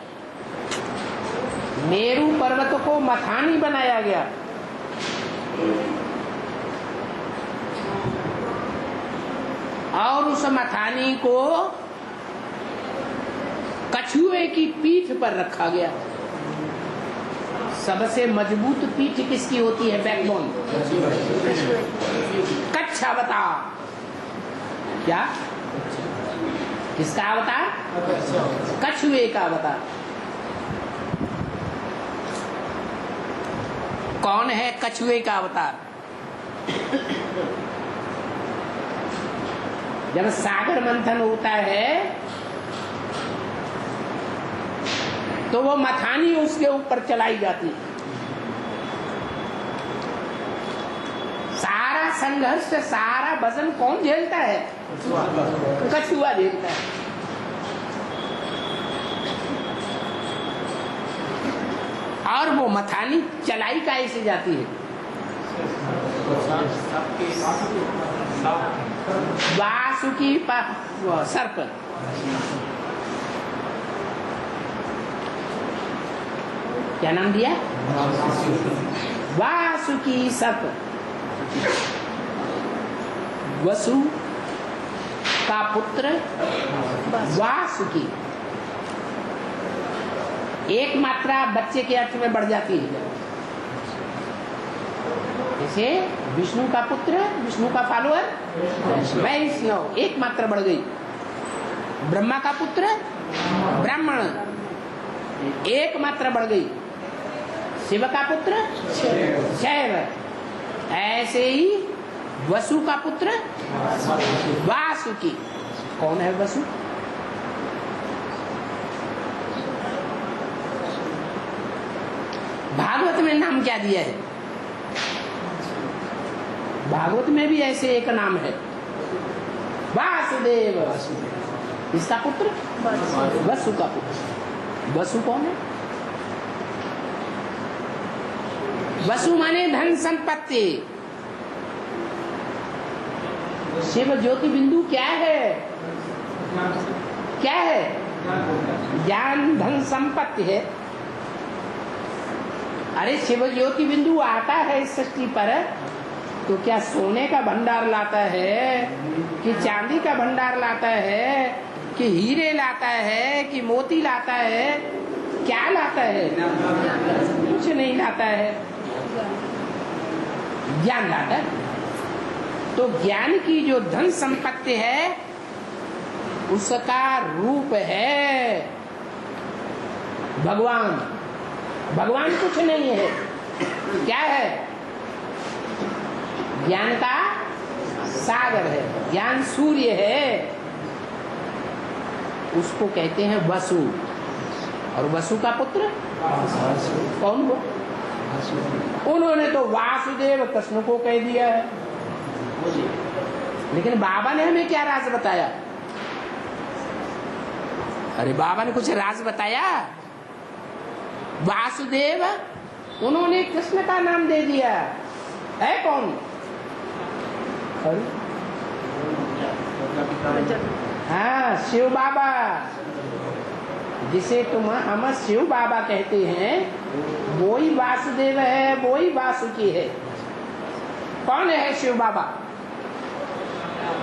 मेरू पर्वत को मथानी बनाया गया। और उस मथानी को कछुए की पीठ पर रखा गया। सबसे मजबूत पीठ किसकी होती है? बैकबोन। कच्छ अवतार। क्या? किसका अवतार? कछुए का अवतार। कौन है कछुए का अवतार? जब सागर मंथन होता है तो वो मथानी उसके ऊपर चलाई जाती है। सारा संघर्ष, सारा वजन कौन झेलता है? कछुआ झेलता है। और वो मथानी चलाई कैसे जाती है? वासुकी सर्प। क्या नाम दिया? वासुकी सर्प। वसु का पुत्र वासुकी। एक मात्रा बच्चे के अर्थ में बढ़ जाती है। जैसे विष्णु का पुत्र, विष्णु का फॉलोअर वैष्णव, एक मात्रा बढ़ गई। ब्रह्मा का पुत्र ब्राह्मण, एक मात्रा बढ़ गई। शिव का पुत्र शैव। ऐसे ही वसु का पुत्र वासुकी। कौन है वसु? भागवत में नाम क्या दिया है? भागवत में भी ऐसे एक नाम है, वासुदेव। इसका पुत्र वसु का पुत्र। वसु कौन है? वसु माने धन संपत्ति। शिव ज्योति बिंदु क्या है? क्या है? ज्ञान धन संपत्ति है। अरे शिव ज्योति बिंदु आता है इस सृष्टि पर तो क्या सोने का भंडार लाता है कि चांदी का भंडार लाता है कि हीरे लाता है कि मोती लाता है? क्या लाता है? कुछ नहीं लाता है, ज्ञान लाता है। तो ज्ञान की जो धन संपत्ति है उसका रूप है भगवान। भगवान कुछ नहीं है, क्या है? ज्ञान का सागर है, ज्ञान सूर्य है। उसको कहते हैं वसु। और वसु का पुत्र कौन हो? उन्होंने तो वासुदेव कृष्ण को कह दिया है। लेकिन बाबा ने हमें क्या राज बताया? अरे बाबा ने कुछ राज बताया? वासुदेव उन्होंने कृष्ण का नाम दे दिया है। कौन? हाँ, शिव बाबा, जिसे हम शिव बाबा कहते हैं, वो ही वासुदेव है, वो ही वासुकी है। कौन है शिव बाबा?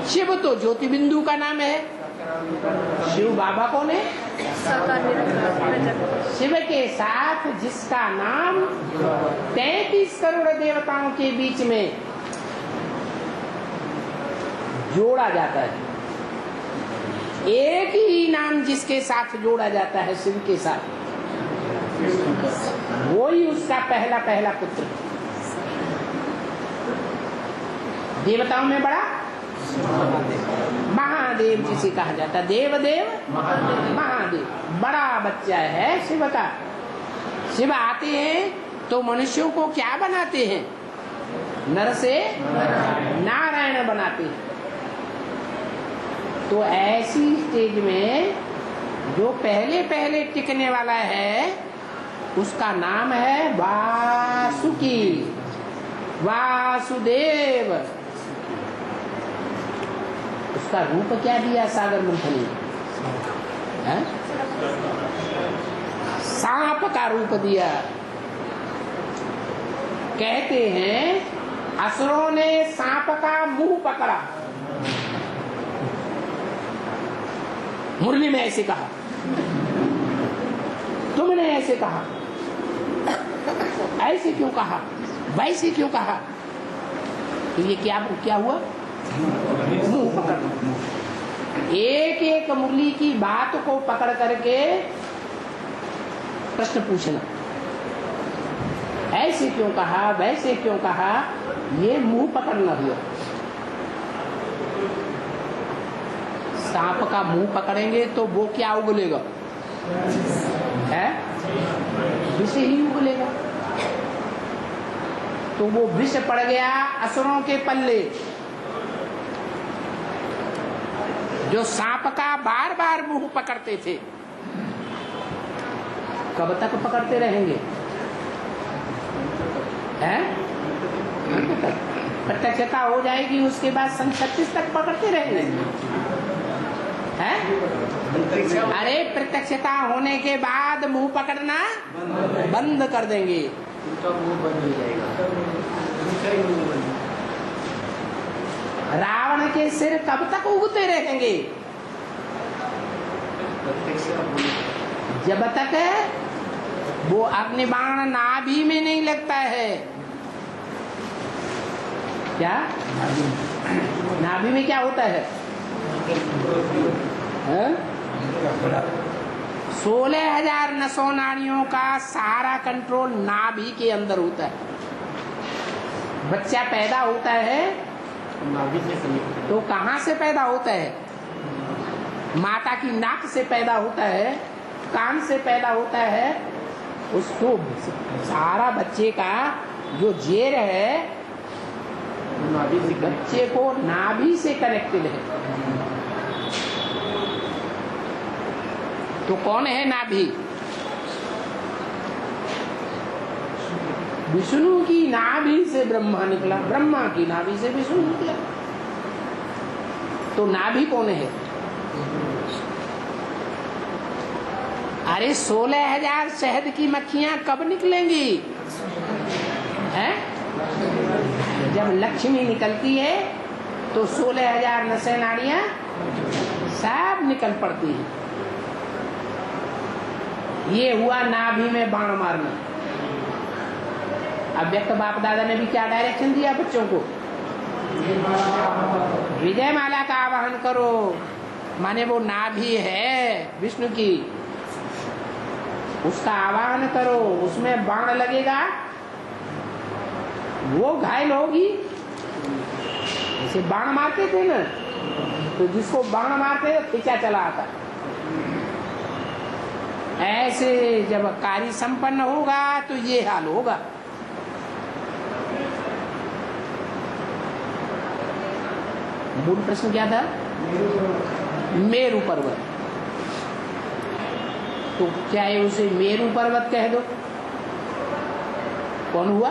शिव तो ज्योति बिंदु का नाम है। शिव बाबा कौन है? शिव के साथ जिसका नाम 33 करोड़ देवताओं के बीच में जोड़ा जाता है। एक ही नाम जिसके साथ जोड़ा जाता है, शिव के साथ, वो ही उसका पहला पुत्र। देवताओं में बड़ा महादेव जिसे कहा जाता है, देवदेव महादेव, बड़ा बच्चा है शिव का। शिव आते हैं तो मनुष्यों को क्या बनाते हैं? नर से नारायण बनाते हैं। तो ऐसी स्टेज में जो पहले टिकने वाला है, उसका नाम है वासुकी, वासुदेव। उसका रूप क्या दिया सागर मंथन ने? सांप का रूप दिया। कहते हैं असुरों ने सांप का मुंह पकड़ा। मुरली में ऐसे कहा, तुमने ऐसे कहा, ऐसे क्यों कहा, वैसे क्यों कहा? तो ये क्या हुआ? मुंह पकड़। एक मुरली की बात को पकड़ करके प्रश्न पूछना, ऐसे क्यों कहा, वैसे क्यों कहा, ये मुंह पकड़ना हुआ। सांप का मुंह पकड़ेंगे तो वो क्या उगलेगा? है विष ही उगलेगा। तो वो विष पड़ गया असुरों के पल्ले। जो सांप का बार बार मुंह पकड़ते थे, कब तक पकड़ते रहेंगे? हैं? प्रत्यक्षता हो जाएगी, उसके बाद सन 36 तक पकड़ते रहेंगे। हैं? अरे प्रत्यक्षता होने के बाद मुंह पकड़ना बंद कर देंगे। रावण के सिर कब तक उगते रहेंगे? जब तक वो अग्निबाण नाभि में नहीं लगता है। क्या नाभि में क्या होता है? 16,000 नसों नाड़ियों का सारा कंट्रोल नाभि के अंदर होता है। बच्चा पैदा होता है तो कहाँ से पैदा होता है? माता की नाक से पैदा होता है, कान से पैदा होता है। उसको सारा बच्चे का जो जेर है, बच्चे को नाभि से कनेक्टेड है। तो कौन है नाभि? विष्णु की नाभि से ब्रह्मा निकला, ब्रह्मा की नाभि से विष्णु निकला। तो नाभि कौन है? अरे 16,000 शहद की मक्खियां कब निकलेंगी? हैं? जब लक्ष्मी निकलती है तो 16,000 नसें नाड़ियां सब निकल पड़ती है। ये हुआ नाभि में बाण मारना। अव्यक्त बाप दादा ने भी क्या डायरेक्शन दिया बच्चों को? विजय माला का आवाहन करो, माने वो नाभि है विष्णु की, उसका आवाहन करो, उसमें बाण लगेगा, वो घायल होगी। जैसे बाण मारते थे ना, तो जिसको बाण मारते खींचा चला आता। ऐसे जब कार्य संपन्न होगा तो ये हाल होगा। मूल प्रश्न क्या था? मेरु पर्वत। तो चाहे उसे मेरु पर्वत कह दो। कौन हुआ?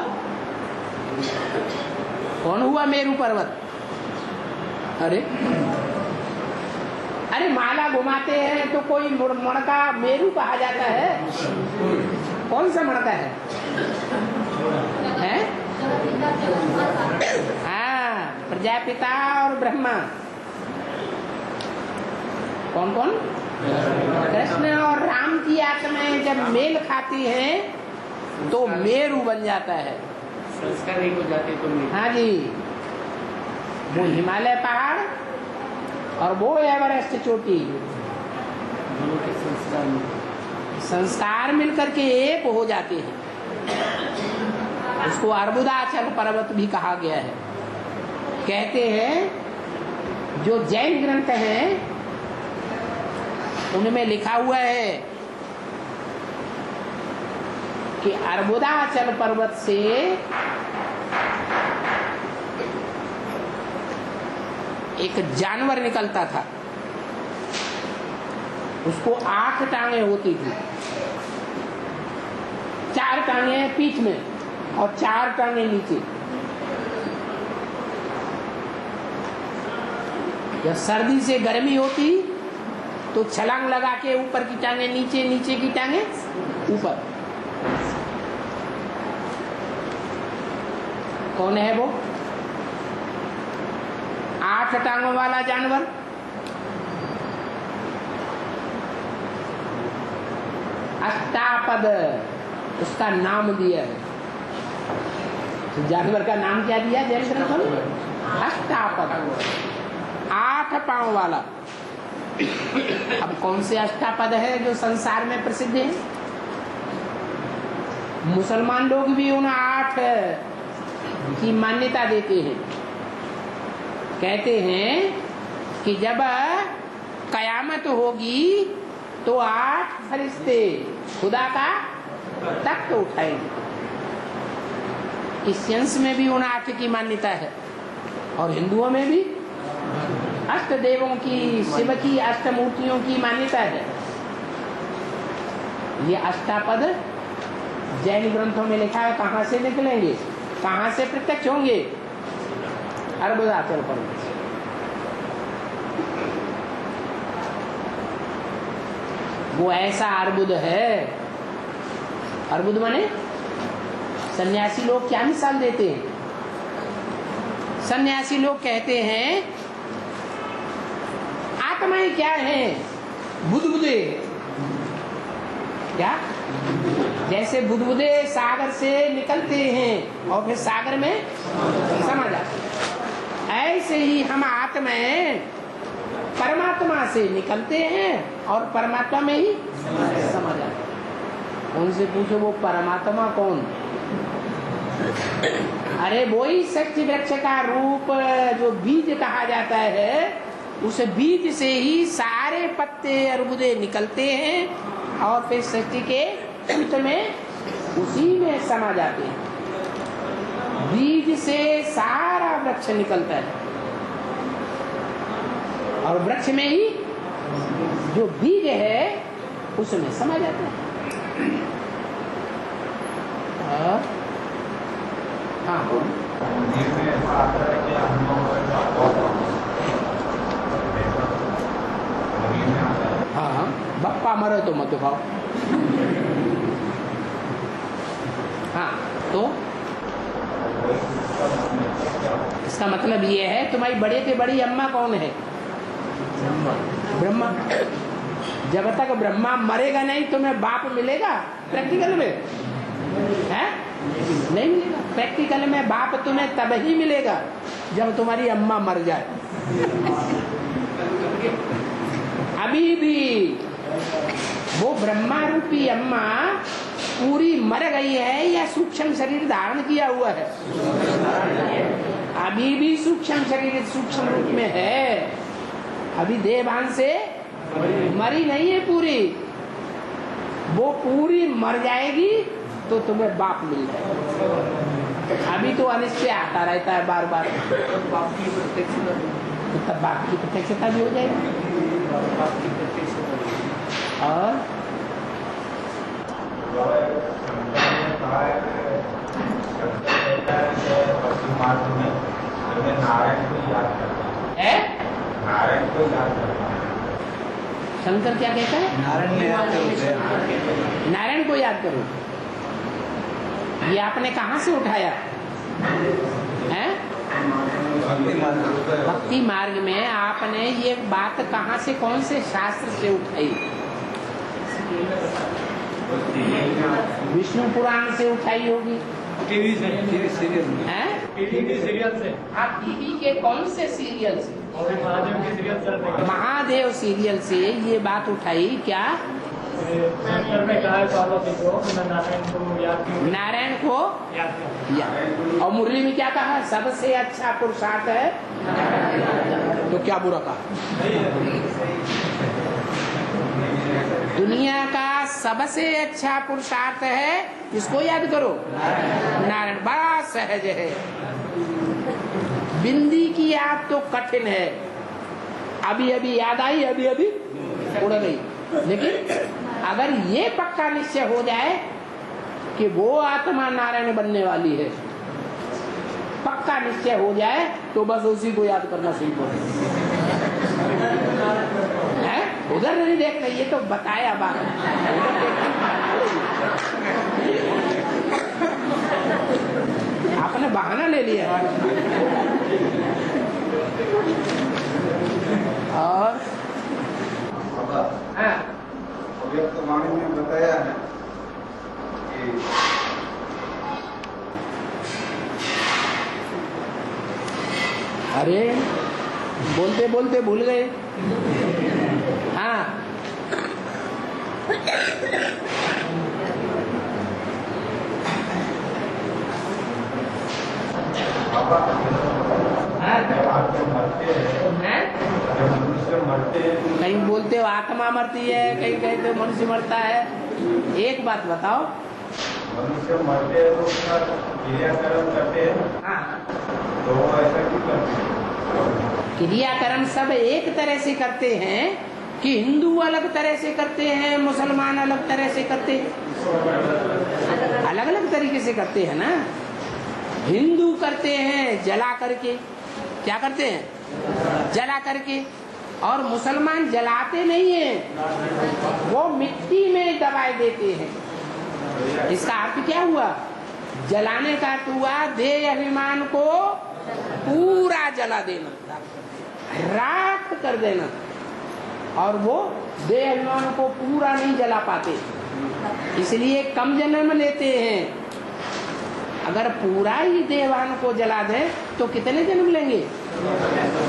कौन हुआ मेरु पर्वत? अरे अरे माला घुमाते हैं तो कोई मणका मेरू कहा जाता है? कौन सा मणका है? हैं? हाँ, प्रजापिता और ब्रह्मा। कौन कौन? कृष्ण और राम की आत्माएं जब मेल खाती हैं तो मेरू बन जाता है। संस्कार एक हो जाते तो हाँ जी, वो हिमालय पहाड़ और वो एवरेस्ट चोटी, दोनों के संस्कार मिलकर के एक हो जाते हैं। उसको अर्बुदाचल पर्वत भी कहा गया है। कहते हैं जो जैन ग्रंथ हैं उनमें लिखा हुआ है कि अर्बुदाचल पर्वत से एक जानवर निकलता था, उसको 8 टांगे होती थी, 4 टांगे पीठ में और 4 टांगे नीचे। जब सर्दी से गर्मी होती तो छलांग लगा के ऊपर की टांगे नीचे, नीचे की टांगे ऊपर। कौन है वो? 8 टांगों वाला जानवर। अष्टापद उसका नाम दिया है। तो जानवर का नाम क्या दिया जैन ग्रंथों में? अष्टापद, 8 पांव वाला। अब कौन से अष्टापद है जो संसार में प्रसिद्ध है? मुसलमान लोग भी उन 8 की मान्यता देते हैं। कहते हैं कि जब कयामत होगी तो 8 फरिश्ते खुदा का तख्त उठाएंगे। क्रिश्चियंस में भी उन 8 की मान्यता है और हिंदुओं में भी अष्ट देवों की, शिव की अष्टमूर्तियों की मान्यता है। ये अष्टापद जैन ग्रंथों में लिखा है। कहां से निकलेंगे, कहां से प्रत्यक्ष होंगे? अर्बुदाचल पर्वत। वो ऐसा अर्बुद है। अर्बुद माने सन्यासी लोग क्या मिसाल देते हैं? सन्यासी लोग कहते हैं आत्माएं क्या हैं? बुदबुदे। क्या? जैसे बुदबुदे सागर से निकलते हैं और फिर सागर में समा जाते हैं, ऐसे ही हम आत्माएं परमात्मा से निकलते हैं और परमात्मा में ही समा जाते हैं। उनसे पूछो वो परमात्मा कौन? अरे वही सच्ची वृक्ष का रूप जो बीज कहा जाता है, उस बीज से ही सारे पत्ते अर्बुदे निकलते हैं और फिर सृष्टि के अंत में उसी में समा जाते हैं। बीज से सारा वृक्ष निकलता है और वृक्ष में ही जो बीज है उसमें समा जाता है। हाँ हाँ, बप्पा मरे तो मत खाओ। हाँ, तो इसका मतलब ये है तुम्हारी बड़े से बड़ी अम्मा कौन है? ब्रह्मा। जब तक ब्रह्मा मरेगा नहीं तुम्हें बाप मिलेगा प्रैक्टिकल में? है? नहीं मिलेगा। प्रैक्टिकल में बाप तुम्हें तब ही मिलेगा जब तुम्हारी अम्मा मर जाए। अभी भी वो ब्रह्मा रूपी अम्मा पूरी मर गई है या सूक्ष्म शरीर धारण किया हुआ है? अभी भी सूक्ष्म शरीर सूक्ष्म रूप में है। अभी देवान से मरी नहीं है पूरी। वो पूरी मर जाएगी तो तुम्हें बाप मिल जाएगा। अभी तो अनिश्चय आता रहता है बार बार। बाप की प्रत्यक्षता, तो तब बाप की प्रत्यक्षता भी हो जाएगी। बाप की प्रत्यक्षता और नारायण को याद करना है, नारायण को याद करना शंकर क्या कहता है? नारायण को याद करो। ये आपने कहाँ से उठाया है? भक्ति मार्ग में आपने ये बात कहाँ से, कौन से शास्त्र से उठाई? विष्णु पुराण से उठाई होगी। टीवी सीरियल हैं? टीवी सीरियल से। हाँ, टीवी के कौन से सीरियल से? और महादेव के सीरियल चल रहे हैं। महादेव सीरियल से ये बात उठाई क्या? शंकर ने कहा है पार्वती को मैं नारायण को याद करूं। नारायण को याद करूं। या। और मुरली में क्या कहा? सबसे अच्छा पुरुषार्थ है। तो क्या बुरा कहा? दुनिया का सबसे अच्छा पुरुषार्थ है, किसको याद करो? नारायण। बड़ा सहज है, बिंदी की याद तो कठिन है। अभी अभी याद आई, अभी अभी उड़ गई। लेकिन अगर ये पक्का निश्चय हो जाए कि वो आत्मा नारायण बनने वाली है, पक्का निश्चय हो जाए, तो बस उसी को याद करना सीखो। है? उधर नहीं देख रही, ये तो बताया बात। आपने बहाना ले लिया। और वाणी में बताया है कि अरे बोलते बोलते भूल गए। हाँ, कहीं बोलते हो आत्मा मरती है, कहीं कहते हो मनुष्य मरता है। एक बात बताओ, मनुष्य मरते हैं तो उसका क्रियाकर्म करते हैं। हाँ, तो वो ऐसा क्यों करते हैं? क्रियाकर्म सब एक तरह से करते हैं कि हिंदू अलग तरह से करते हैं, मुसलमान अलग तरह से करते हैं, अलग अलग तरीके से करते हैं ना। हिंदू करते हैं जला करके, क्या करते हैं? जला करके। और मुसलमान जलाते नहीं हैं, वो मिट्टी में दबाए देते हैं। इसका अर्थ क्या हुआ? जलाने का अर्थ हुआ देह अभिमान को पूरा जला देना, राख कर देना। और वो देह अभिमान को पूरा नहीं जला पाते, इसलिए कम जन्म लेते हैं। अगर पूरा ही देवान को जला दे तो कितने जन्म लेंगे?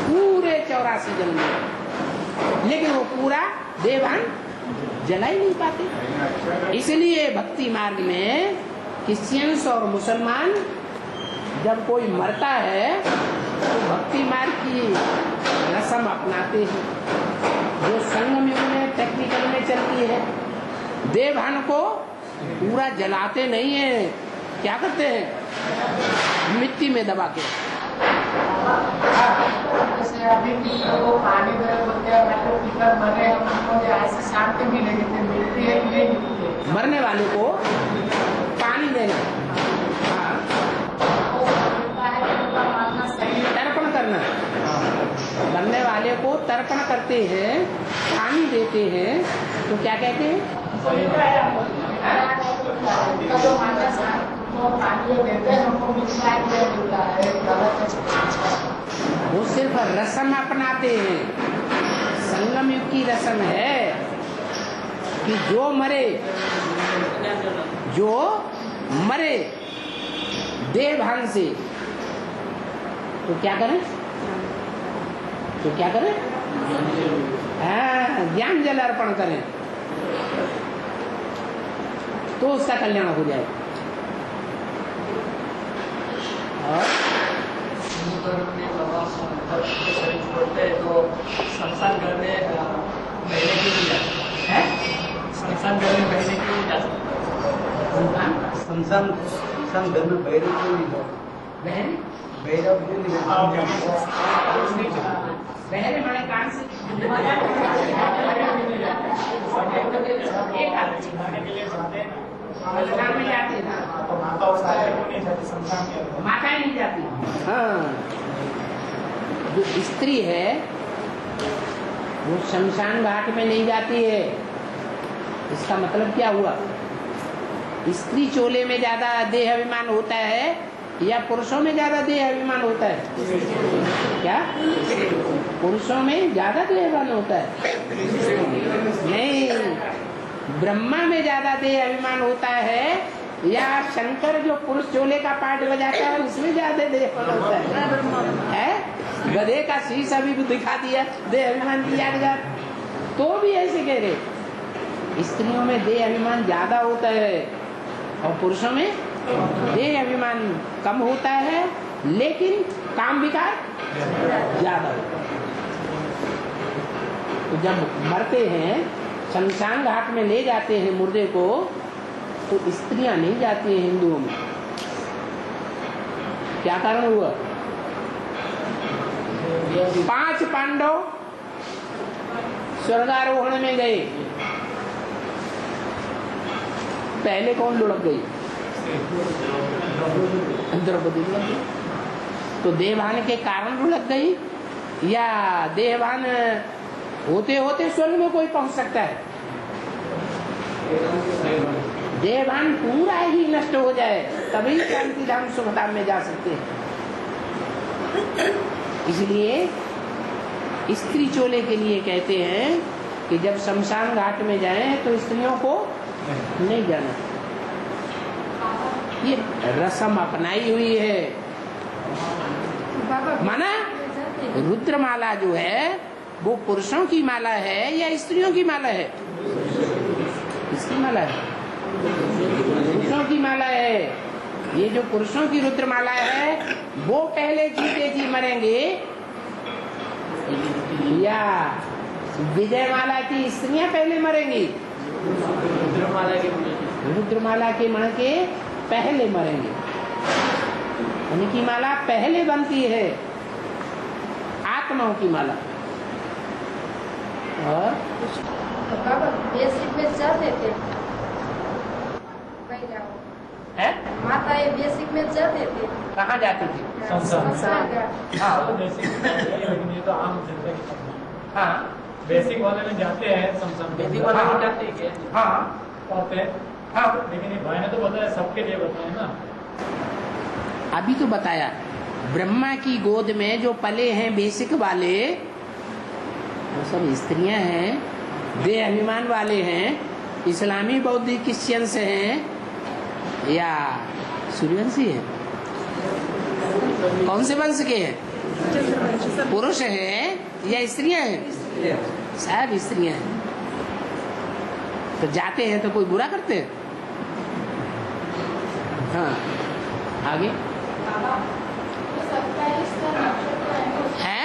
पूरे 84 जन्म लेंगे। लेकिन वो पूरा देवान जला ही नहीं पाते। इसलिए भक्ति मार्ग में क्रिश्चियंस और मुसलमान जब कोई मरता है तो भक्ति मार्ग की रस्म अपनाते हैं, जो संगम युग में टेक्निकल में चलती है। देवान को पूरा जलाते नहीं है, क्या करते हैं? मिट्टी में दबा के। जैसे अभी को पानी में बोलते हैं मतलब पीकर मरे, हमको ऐसे शांति मिलेगी तो मिलती है कि नहीं मिलती है? मरने वाले को पानी देना, हाँ, तर्पण करना। मरने वाले को तर्पण करते हैं, पानी देते हैं, तो क्या कहते हैं? वो सिर्फ रस्म अपनाते हैं। संगम युग की रस्म है कि जो मरे देह भान से, तो क्या करें? ज्ञान जल अर्पण करें, तो उसका कल्याण हो जाए। और तो संसार घर में पहले क्यों नहीं जाते हैं? संसार घर में पहले क्यों नहीं जाते? संसार घर में भैरव क्यों नहीं जाते? भैरव क्यों नहीं जाते? पहले बड़े कान से में जाते ना, माता नहीं जाती। हाँ, जो स्त्री है वो शमशान घाट में नहीं जाती है। इसका मतलब क्या हुआ? स्त्री चोले में ज्यादा देह अभिमान होता है या पुरुषों में ज्यादा देह अभिमान होता है? क्या पुरुषों में ज्यादा देह अभिमान होता है? नहीं, ब्रह्मा में ज्यादा देह अभिमान होता है या शंकर जो पुरुष चोले का पार्ट बजाता है उसमें ज्यादा देह अभिमान होता है? गधे का शीश अभी भी दिखा दिया, देह अभिमान किया गया, तो भी ऐसे कह रहे स्त्रियों में देह अभिमान ज्यादा होता है और पुरुषों में देह अभिमान कम होता है, लेकिन काम विकार ज्यादा होता है। तो जब मरते हैं, शमशान घाट में ले जाते हैं मुर्दे को, तो स्त्रियां नहीं जाती हैं हिंदुओं में। क्या कारण हुआ? 5 पांडव स्वर्गारोहण में गए, पहले कौन लुढ़क गई? द्रौपदी लुढ़क गई। तो देवभान के कारण लुढ़क गई या देवभान होते होते स्वर्ग में कोई पहुंच सकता है? देवभान पूरा ही नष्ट हो जाए तभी शांति धाम सुखधाम में जा सकते हैं। इसलिए स्त्री चोले के लिए कहते हैं कि जब शमशान घाट में जाएं तो स्त्रियों को नहीं जाना। ये रस्म अपनाई हुई है। माना रुद्रमाला जो है वो पुरुषों की माला है या स्त्रियों की माला है? किसकी माला है? पुरुषों की माला है। ये जो पुरुषों की रुद्रमाला है वो पहले जीते जी मरेंगे या विजयमाला की स्त्रियां पहले मरेंगी? रुद्रमाला के मण के पहले मरेंगे। उनकी माला पहले बनती है, आत्माओं की माला। और बाबा बेसिक में जा देते है? माता ये बेसिक में जा देते कहाँ जाती थी? हाँ, लेकिन ये तो आम जनता की समझ। हाँ, बेसिक वाले में जाते हैं शमशान। बेसिक वाले में जाते हैं क्या? हाँ, होते हैं। हाँ। लेकिन ये भाई ने तो बताया सबके लिए बताया ना। अभी तो बताया ब्रह्मा की गोद में जो पले हैं बेसिक वाले वो सब स्त्रियां हैं, देह अभिमान वाले हैं, इस्लामी बौद्धिक क्रिश्चियंस हैं या सूर्यवंशी है? कौन से वंश के हैं? पुरुष हैं या स्त्रियां हैं? सब स्त्रियां हैं। तो जाते हैं तो कोई बुरा करते हैं? हाँ, आगे है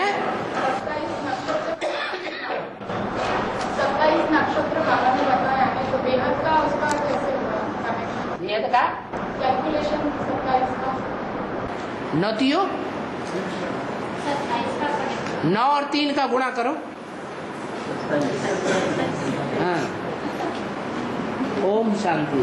27 नक्षत्र बाबा ने बताया है, तो बेहद का उसका कैसे हुआ? वेद का कैलकुलेशन 27 का नौतियो 27 का 9 और 3 का गुणा करो। हाँ, ओम शांति।